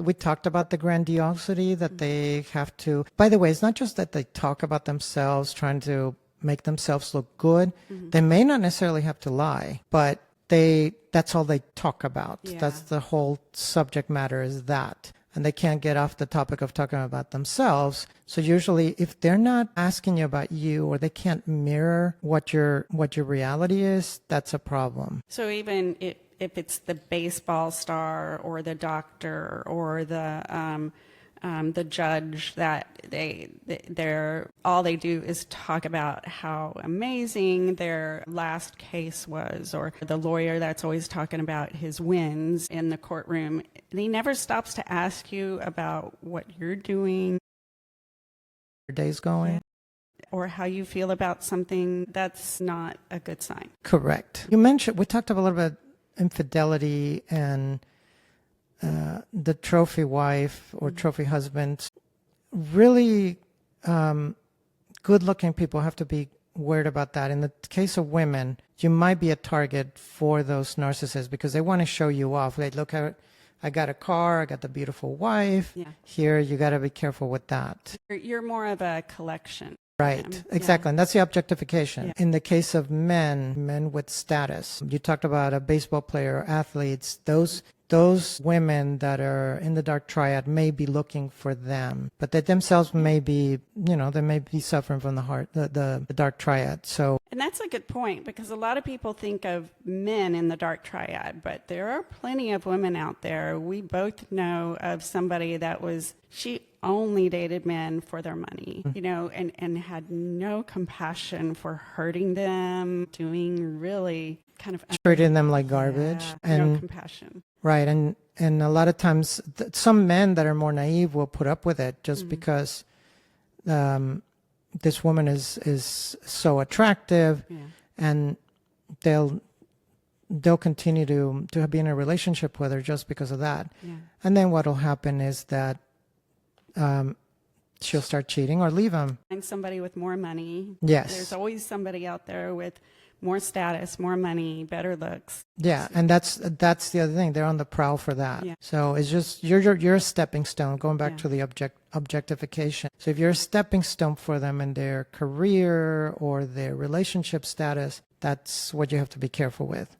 we talked about the grandiosity that they have to, by the way, it's not just that they talk about themselves, trying to make themselves look good. They may not necessarily have to lie, but that's all they talk about. Yeah. That's the whole subject matter, is that. And they can't get off the topic of talking about themselves. So usually if they're not asking you about you, or they can't mirror what your reality is, that's a problem. So even if it's the baseball star or the doctor or the judge, that they're all they do is talk about how amazing their last case was, or the lawyer that's always talking about his wins in the courtroom. And he never stops to ask you about what you're doing, Your day's going. or how you feel about something. That's not a good sign. Correct. We talked a little bit infidelity and the trophy wife or trophy husband. Really good-looking people have to be worried about that. In the case of women, you might be a target for those narcissists because they want to show you off. They look at, I got a car, I got the beautiful wife. Yeah. Here, you got to be careful with that. You're more of a collection. Right, exactly. And that's the objectification. Yeah. In the case of men with status, you talked about a baseball player, athletes, those women that are in the dark triad may be looking for them, but they themselves may be, they may be suffering from the dark triad. So, and that's a good point, because a lot of people think of men in the dark triad, but there are plenty of women out there. We both know of somebody that she only dated men for their money, and had no compassion for hurting them, doing really kind of treating them like garbage, and no compassion. Right, and a lot of times some men that are more naive will put up with it just because this woman is so attractive, and they'll continue to be in a relationship with her just because of that. And then what'll happen is that she'll start cheating or leave him. Find somebody with more money. Yes. There's always somebody out there with more status, more money, better looks. Yeah, and that's the other thing. They're on the prowl for that. Yeah. So it's just you're a stepping stone. Going back to the objectification. So if you're a stepping stone for them in their career or their relationship status, that's what you have to be careful with.